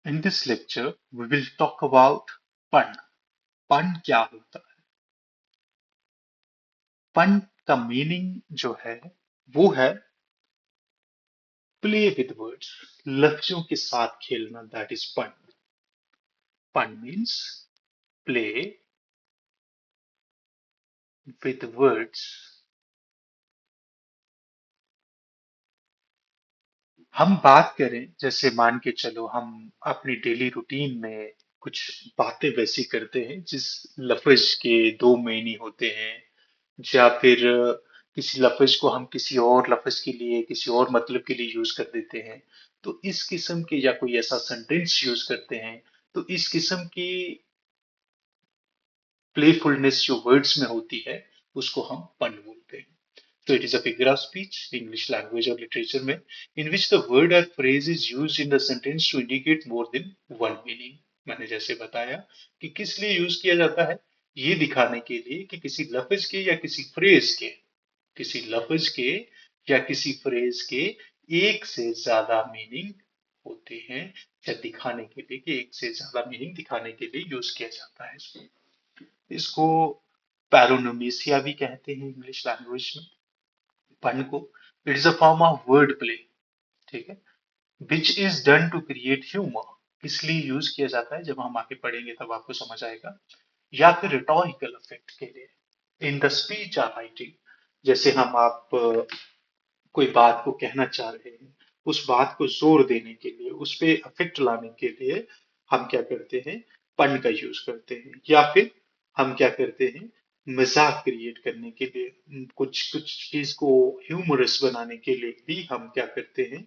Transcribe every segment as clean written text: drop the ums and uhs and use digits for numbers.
In this lecture, we will talk about pun. पन क्या होता है? पन का मीनिंग जो है वो है प्ले विद वर्ड्स, लफ्जों के साथ खेलना, दैट इज पन. पन मीन्स प्ले विद वर्ड्स. हम बात करें, जैसे मान के चलो हम अपनी डेली रूटीन में कुछ बातें वैसी करते हैं जिस लफ्ज के दो मीनिंग होते हैं, या फिर किसी लफ्ज को हम किसी और लफ्ज के लिए किसी और मतलब के लिए यूज कर देते हैं. तो इस किस्म के, या कोई ऐसा सेंटेंस यूज करते हैं, तो इस किस्म की प्लेफुलनेस जो वर्ड्स में होती है उसको हम पन बोलते हैं. So it is a figure of speech, English language or literature में, in which the word or phrase is used in the sentence to indicate more than one meaning. मैंने जैसे बताया कि किस लिए यूज किया जाता है, ये दिखाने के लिए कि किसी लफ्ज के या किसी फ्रेज के, किसी लफ्ज के या किसी फ्रेज के एक से ज्यादा मीनिंग होते हैं, या दिखाने के लिए कि एक से ज्यादा मीनिंग दिखाने के लिए यूज किया जाता है इसको. इसको पैरोनोमेसिया भी कहते हैं इंग्लिश लैंग्वेज में, पन को. It is a form of word play, ठीक है, which is done to create humour. इसलिए यूज किया जाता है, जब हम आगे पढ़ेंगे तब आपको समझ आएगा. या फिर रिटोरिकल इफेक्ट के लिए in the speech or writing. जैसे हम आप कोई बात को कहना चाह रहे हैं, उस बात को जोर देने के लिए, उस पे इफेक्ट लाने के लिए हम क्या करते हैं, पन का यूज करते हैं. या फिर हम क्या करते हैं, मजाक क्रिएट करने के लिए, कुछ कुछ चीज को ह्यूमरस बनाने के लिए भी हम क्या करते हैं,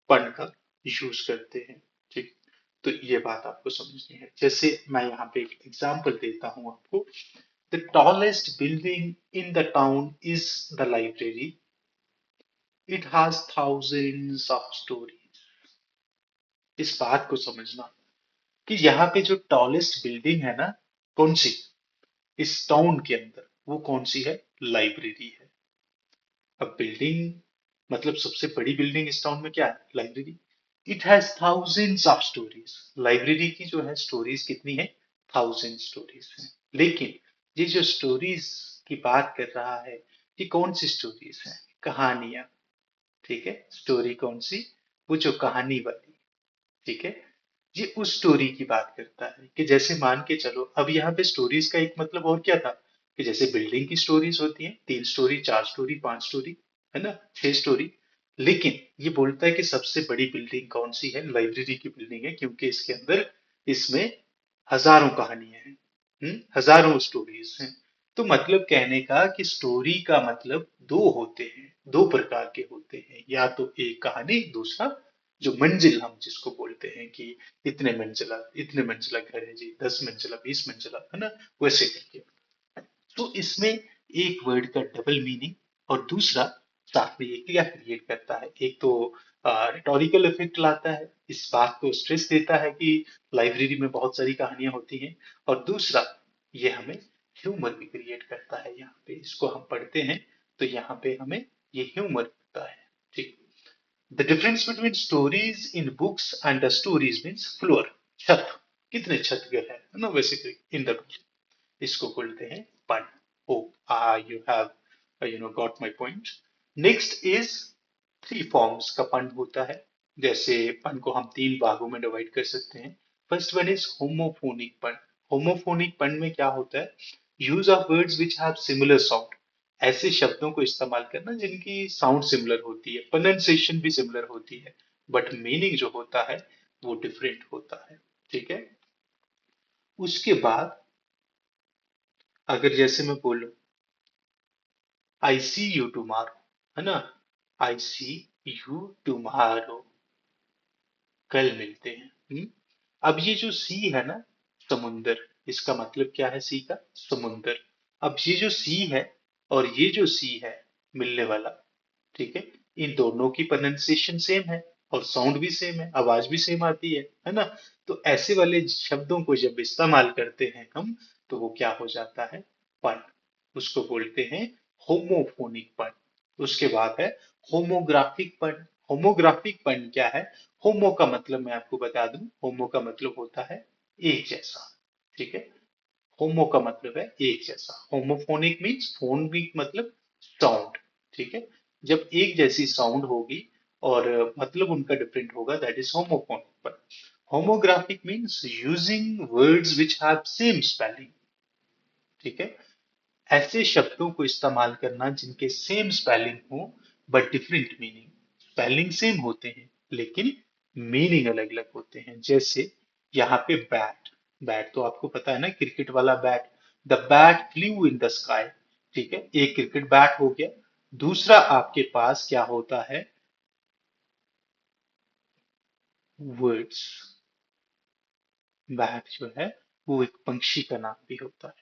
पन का यूज करते हैं. ठीक. तो ये बात आपको समझनी है. जैसे मैं यहाँ पे एक एग्जांपल देता हूँ आपको. The tallest building in the town is the library. It has thousands of stories. इस बात को समझना कि यहाँ पे जो टॉलेस्ट बिल्डिंग है ना, कौन सी, इस टाउन के अंदर, वो कौन सी है, लाइब्रेरी है. अब बिल्डिंग मतलब सबसे बड़ी बिल्डिंग इस टाउन में क्या है, library. It has thousands of stories. Library की जो है स्टोरीज कितनी है, 1000 स्टोरीज है. लेकिन ये जो स्टोरीज की बात कर रहा है, ये कौन सी स्टोरीज है, कहानियां. ठीक है, स्टोरी कौन सी, वो जो कहानी वाली. ठीक है, ये उस स्टोरी की बात करता है. कि जैसे मान के चलो, अब यहाँ पे स्टोरीज का एक मतलब और क्या था, कि जैसे बिल्डिंग की स्टोरीज होती हैं, 3 स्टोरी, 4 स्टोरी, 5 स्टोरी, है ना, 6 स्टोरी. लेकिन ये बोलता है कि सबसे बड़ी बिल्डिंग कौन सी है, लाइब्रेरी की बिल्डिंग है, क्योंकि इसके अंदर, इसमें हजारों कहानियां हैं, हजारों स्टोरीज हैं. तो मतलब कहने का कि स्टोरी का मतलब दो होते हैं, दो प्रकार के होते हैं. या तो एक कहानी, दूसरा जो मंजिल हम जिसको बोलते हैं कि इतने मंजिला घर है जी, 10 मंजिला, 20 मंजिला, है ना, वैसे करके. तो इसमें एक वर्ड का डबल मीनिंग, और दूसरा साथ में ये क्या क्रिएट करता है, एक तो रिटोरिकल इफेक्ट लाता है, इस बात को स्ट्रेस देता है कि लाइब्रेरी में बहुत सारी कहानियां होती हैं. और दूसरा, ये हमें ह्यूमर भी क्रिएट करता है. यहाँ पे इसको हम पढ़ते हैं तो यहाँ पे हमें ये ह्यूमर मिलता है. ठीक. The difference between stories in books and the stories means floor, छत, कितने छत घर है ना, बेसिकली इन द, इसको बोलते हैं पन. Hope you have got my point. Next is, 3 forms का पन होता है. जैसे पन को हम 3 भागों में डिवाइड कर सकते हैं. फर्स्ट वन इज होमोफोनिक पन. होमोफोनिक पन में क्या होता है, use of words which have similar sound. ऐसे शब्दों को इस्तेमाल करना जिनकी साउंड सिमिलर होती है, प्रोनाउंसिएशन भी सिमिलर होती है, बट मीनिंग जो होता है वो डिफरेंट होता है. ठीक है. उसके बाद अगर जैसे मैं बोलूं, आई सी यू टुमारो, है ना, आई सी यू टुमारो, कल मिलते हैं. अब ये जो सी है ना, समुंदर, इसका मतलब क्या है, सी का, समुंदर. अब ये जो सी है और ये जो सी है, मिलने वाला, ठीक है, इन दोनों की प्रोनाउंसिएशन सेम है, और साउंड भी सेम है, आवाज भी सेम आती है ना. तो ऐसे वाले शब्दों को जब इस्तेमाल करते हैं हम, तो वो क्या हो जाता है, पन. उसको बोलते हैं होमोफोनिक पन. उसके बाद है होमोग्राफिक पन. होमोग्राफिक पन क्या है? होमो का मतलब मैं आपको बता दूं, होमो का मतलब होता है एक जैसा, ठीक है। होमो का मतलब है एक जैसा। होमोफोनिक मीन्स फोनिक मतलब साउंड, ठीक है। जब एक जैसी साउंड होगी और मतलब उनका डिफरेंट होगा, दैट इज होमोफोनिक पर। Homographic means using words which have same spelling, ठीक है। ऐसे शब्दों को इस्तेमाल करना जिनके सेम स्पेलिंग हो but different meaning. Spelling same होते हैं लेकिन मीनिंग अलग अलग होते हैं। जैसे यहाँ पे बैट, बैट तो आपको पता है ना, क्रिकेट वाला bat. The bat flu in the sky, ठीक है, एक क्रिकेट बैट हो गया। दूसरा आपके पास क्या होता है? वर्ड्स। बैट जो है वो एक पंक्षी का नाम भी होता है।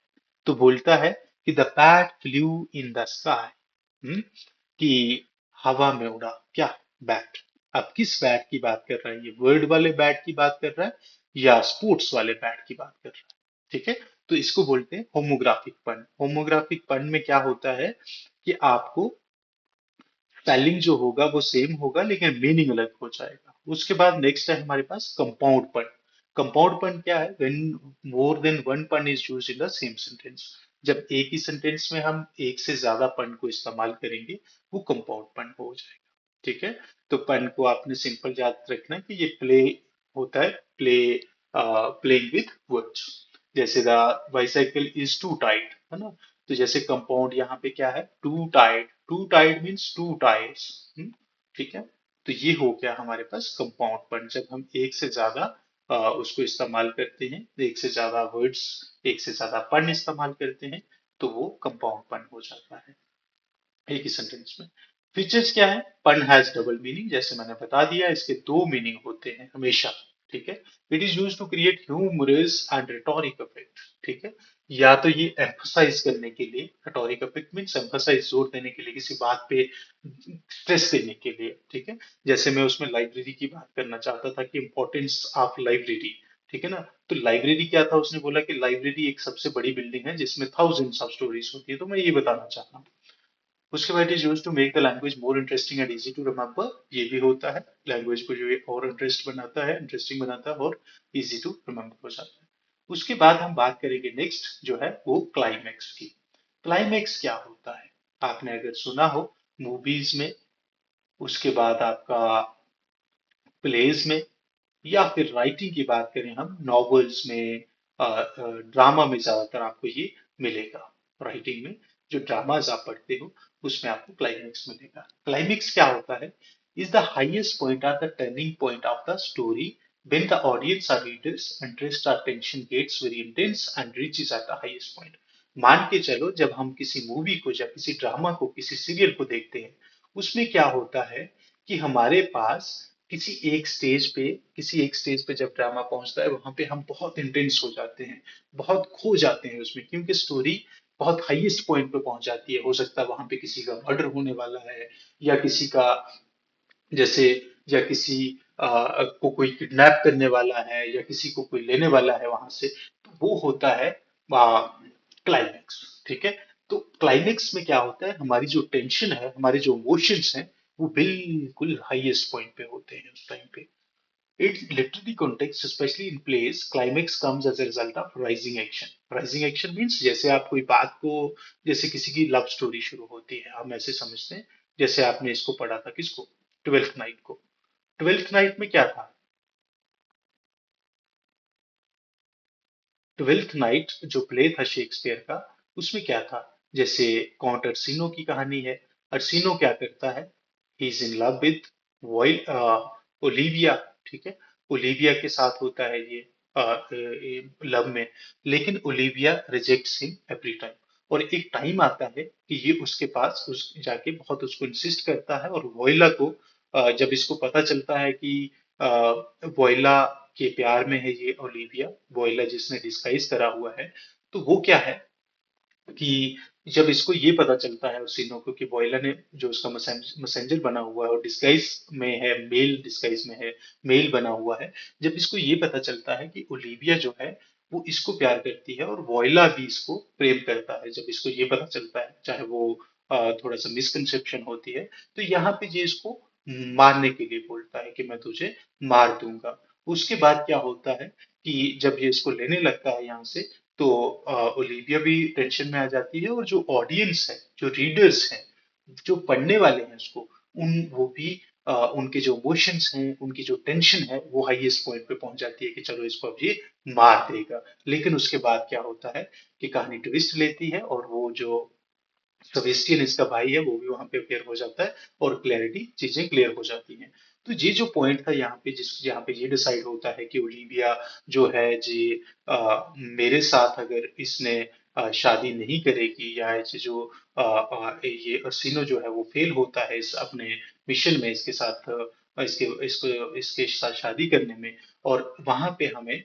तो बोलता है कि the bat flu in the sky, कि हवा में उड़ा क्या? बैट। अब किस बैट की बात कर रहा है? ये वर्ड वाले बैट की बात कर रहा है या स्पोर्ट्स वाले बैट की बात कर रहा है? ठीक है। तो इसको बोलते हैं होमोग्राफिक पन। होमोग्राफिक पन में क्या होता है कि आपको स्पेलिंग जो होगा वो सेम होगा लेकिन मीनिंग अलग हो जाएगा। उसके बाद नेक्स्ट है हमारे पास कंपाउंड पन। कंपाउंड पन क्या है? व्हेन मोर देन वन पन is used in the same sentence. जब एक ही सेंटेंस में हम एक से ज्यादा पन को इस्तेमाल करेंगे, वो कंपाउंड पन हो जाएगा, ठीक है। तो पन को आपने सिंपल याद रखना है कि ये प्ले होता है, प्ले, प्लेइंग विथ वर्ड्स। जैसे द बाइसाइकिल इज टू टाइट, है ना। तो जैसे कंपाउंड यहाँ पे क्या है? टू टाइड। टू टाइड मीन्स टू टायर्स, ठीक है। तो ये हो गया हमारे पास कंपाउंड पन। जब हम एक से ज्यादा उसको इस्तेमाल करते हैं, एक से ज्यादा वर्ड्स, एक से ज्यादा पन इस्तेमाल करते हैं, तो वो कंपाउंड पन हो जाता है एक ही सेंटेंस में। फीचर्स क्या है? पन हैज डबल मीनिंग, जैसे मैंने बता दिया, इसके दो मीनिंग होते हैं हमेशा, ठीक है। It is use to create humorous and rhetoric effect, ठीक है। या तो ये एम्फसाइज करने के लिए, रिटोरिक इफेक्ट मीन्स एम्फसाइज, जोर देने के लिए, किसी बात पे स्ट्रेस देने के लिए, ठीक है। जैसे मैं उसमें लाइब्रेरी की बात करना चाहता था कि इंपॉर्टेंस ऑफ लाइब्रेरी, ठीक है ना। तो लाइब्रेरी क्या था? उसने बोला कि लाइब्रेरी एक सबसे बड़ी बिल्डिंग है जिसमें थाउजेंड्स ऑफ स्टोरीज होती है, तो मैं ये बताना चाहता हूँ। उसके बाद is use to make the language more interesting and easy to remember, ये भी होता है, लैंग्वेज को जो है और इंटरेस्ट बनाता है, इंटरेस्टिंग बनाता है और इजी टू रिमेम्बर हो जाता है। उसके बाद हम बात करेंगे नेक्स्ट जो है वो क्लाइमेक्स की। क्लाइमेक्स क्या होता है? आपने अगर सुना हो मूवीज में, उसके बाद आपका प्लेज में, या फिर राइटिंग की बात करें हम, नॉवेल्स में, ड्रामा में ज्यादातर आपको ये मिलेगा। राइटिंग में जो ड्रामाज आप पढ़ते हो उसमें आपको क्लाइमेक्स मिलेगा। क्लाइमेक्स क्या होता है? Is the highest point or the turning point of the story when the audience or readers interest or attention gets very intense and reaches at the highest point। मान के चलो जब हम किसी मूवी को या किसी ड्रामा को, किसी सीरियल को देखते हैं, उसमें क्या होता है कि हमारे पास किसी एक स्टेज पे, किसी एक स्टेज पे जब ड्रामा पहुंचता है, वहां पे हम बहुत इंटेंस हो जाते हैं, बहुत खो जाते हैं उसमें, क्योंकि स्टोरी बहुत हाईएस्ट पॉइंट पे पहुंच जाती है। हो सकता है वहां पे किसी का मर्डर होने वाला है, या किसी का, जैसे, या किसी को कोई किडनैप करने वाला है, या किसी को कोई लेने वाला है वहां से, तो वो होता है क्लाइमेक्स, ठीक है। तो क्लाइमेक्स में क्या होता है? हमारी जो टेंशन है, हमारे जो इमोशंस हैं, वो बिल्कुल हाईएस्ट पॉइंट पे होते हैं उस टाइम पे। Its literary context, especially in plays, climax comes as a result of rising action। Rising action means जैसे आप कोई बात को, जैसे किसी की लव स्टोरी शुरू होती है, हम ऐसे समझते हैं, जैसे आपने इसको पढ़ा था, किसको? ट्वेल्थ नाइट को। ट्वेल्थ नाइट में क्या था? ट्वेल्थ नाइट जो प्ले था शेक्सपियर का, उसमें क्या था? जैसे काउंट अर्सिनो की कहानी है। अर्सिनो क्या करता है? He is in love with Olivia, ठीक है। ओलिविया के साथ होता है ये लव में, लेकिन Olivia rejects him every time. और एक टाइम आता है कि ये उसके पास उस जाके बहुत उसको इंसिस्ट करता है, और वोइला को जब इसको पता चलता है कि वोइला के प्यार में है ये ओलिविया, वोइला जिसने डिस्गाइज करा हुआ है, तो वो क्या है कि जब इसको ये पता चलता है उसिनो को कि वोइला ने, जो उसका मैसेंजर बना हुआ है और डिस्गाइज में है, मेल डिस्गाइज में है, मेल बना हुआ है, जब इसको ये पता चलता है कि ओलिविया जो है वो इसको प्यार करती है और वोइला भी इसको प्रेम करता है, जब इसको ये पता चलता है, चाहे वो थोड़ा सा मिसकंसेप्शन होती है, तो यहाँ पे ये इसको मारने के लिए बोलता है कि मैं तुझे मार दूंगा। उसके बाद क्या होता है कि जब ये इसको लेने लगता है यहाँ से, तो ओलिविया भी टेंशन में आ जाती है, और जो ऑडियंस है, जो रीडर्स हैं, जो पढ़ने वाले हैं उसको, वो भी उनके जो इमोशंस हैं, उनकी जो टेंशन है, वो हाईएस्ट पॉइंट पे पहुंच जाती है कि चलो इसको अब ये मार देगा। लेकिन उसके बाद क्या होता है कि कहानी ट्विस्ट लेती है, और वो जो सेबेस्टियन इसका भाई है वो भी वहां पे अपेयर हो जाता है, और क्लैरिटी, चीजें क्लियर हो जाती हैं। तो ये जो पॉइंट था यहाँ पे, जिस जहाँ पे ये डिसाइड होता है कि ओलिविया जो है जी, मेरे साथ अगर इसने शादी नहीं करेगी, या ऐसे जो ये असिनो जो है वो फेल होता है इस अपने मिशन में इसके साथ, इसके साथ शादी करने में, और वहां पे हमें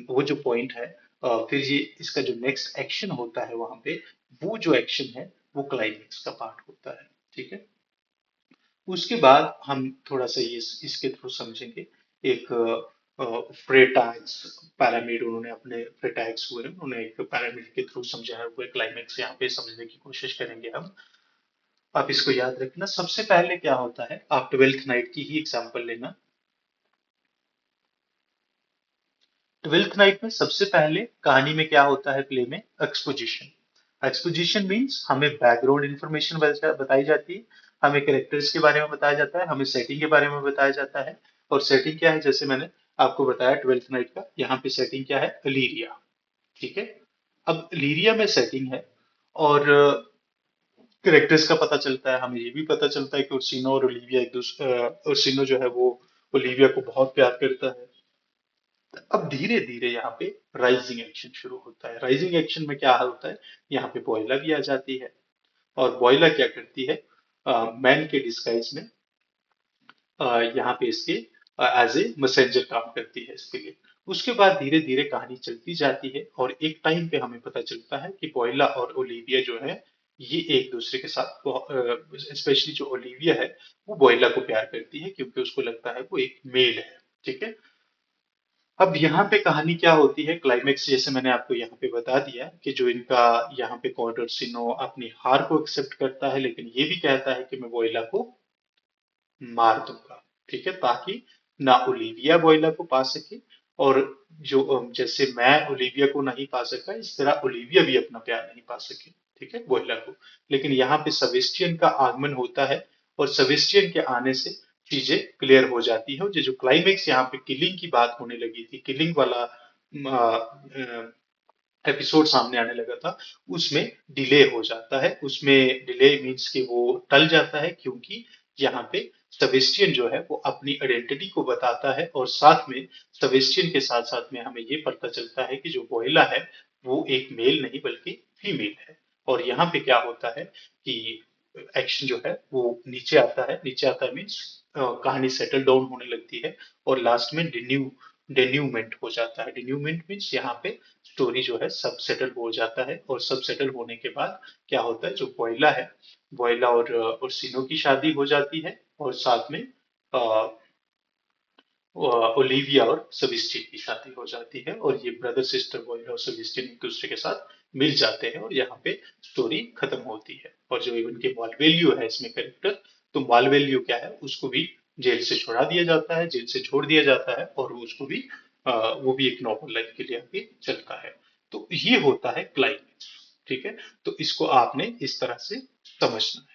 वो जो पॉइंट है, फिर ये इसका जो नेक्स्ट एक्शन होता है वहां पे, वो जो एक्शन है वो क्लाइमेक्स का पार्ट होता है। ठीक है। उसके बाद हम थोड़ा सा ये इसके थ्रू समझेंगे। एक फ्रेटैक्स पैरामिड, उन्होंने अपने फ्रेटैक्स हुए, उन्होंने एक पैरामिड के थ्रू समझाया हुआ क्लाइमेक्स यहाँ पे समझने की कोशिश करेंगे हम। आप इसको याद रखना। सबसे पहले क्या होता है, आप ट्वेल्थ नाइट की ही एग्जांपल लेना। ट्वेल्थ नाइट में सबसे पहले कहानी में क्या होता है, प्ले में एक्सपोजिशन। एक्सपोजिशन मीन्स हमें बैकग्राउंड इंफॉर्मेशन बताई जाती है, हमें कैरेक्टर्स के बारे में बताया जाता है, हमें सेटिंग के बारे में बताया जाता है। और सेटिंग क्या है, जैसे मैंने आपको बताया ट्वेल्थ नाइट का, यहाँ पे सेटिंग क्या है, अलीरिया। ठीक है। अब लीरिया में सेटिंग है, और कैरेक्टर्स का पता चलता है, हमें ये भी पता चलता है कि उर्सिनो और ओलिविया एक दूसरे, उर्सिनो जो है वो ओलिविया को बहुत प्यार करता है। अब धीरे धीरे यहाँ पे राइजिंग एक्शन शुरू होता है। राइजिंग एक्शन में क्या होता है, यहाँ पे बॉयला भी आ जाती है, और बॉयला क्या करती है, मैन के डिस्गाइज में यहाँ पे इसके एज ए मैसेंजर काम करती है इसके लिए। उसके बाद धीरे धीरे कहानी चलती जाती है, और एक टाइम पे हमें पता चलता है कि बॉयला और ओलिविया जो है, ये एक दूसरे के साथ, स्पेशली जो ओलिविया है वो बॉयला को प्यार करती है, क्योंकि उसको लगता है वो एक मेल है। ठीक है। अब यहाँ पे कहानी क्या होती है, क्लाइमेक्स जैसे मैंने आपको यहाँ पे बता दिया कि जो इनका यहाँ पे कॉर्डर सिनो अपनी हार को एक्सेप्ट करता है, लेकिन ये भी कहता है कि मैं वोइला को मार दूंगा। ठीक है, ताकि ना ओलिविया वोइला को पा सके, और जो जैसे मैं ओलिविया को नहीं पा सका, इस तरह ओलिविया भी अपना प्यार नहीं पा सके। ठीक है, वोइला को। लेकिन यहाँ पे सेबेस्टियन का आगमन होता है, और सेबेस्टियन के आने से चीजें क्लियर हो जाती है। और ये जो क्लाइमेक्स यहाँ पे किलिंग की बात होने लगी थी, किलिंग वाला एपिसोड सामने आने लगा था, उसमें डिले हो जाता है। उसमें डिले मीन्स कि वो टल जाता है, क्योंकि यहाँ पे सेबेस्टियन जो है वो अपनी आइडेंटिटी को बताता है, और साथ में सेबेस्टियन के साथ साथ में हमें ये पता चलता है कि जो वोइला है वो एक मेल नहीं बल्कि फीमेल है। और यहाँ पे क्या होता है कि एक्शन जो है वो नीचे आता है मीन्स कहानी सेटल डाउन होने लगती है, और लास्ट में डेन्यूमेंट हो जाता है। डेन्यूमेंट मीन्स यहाँ पे स्टोरी जो है सब सेटल हो जाता है, और सब सेटल होने के बाद क्या होता है, जो वोइला है, वोइला और सिनो की शादी हो जाती है, और साथ में अ, ओलिविया और सेबेस्टियन की शादी हो जाती है, और ये ब्रदर सिस्टर वोइला और सेबेस्टियन एक दूसरे के साथ मिल जाते हैं, और यहाँ पे स्टोरी खत्म होती है। और जो इनके मालवेल्यू है इसमें कैरेक्टर, तो मालवेल्यू क्या है, उसको भी जेल से छुड़ा दिया जाता है, जेल से छोड़ दिया जाता है, और उसको भी वो भी एक नॉर्मल लाइफ के लिए आगे चलता है। तो ये होता है क्लाइमेक्स। ठीक है। तो इसको आपने इस तरह से समझना है।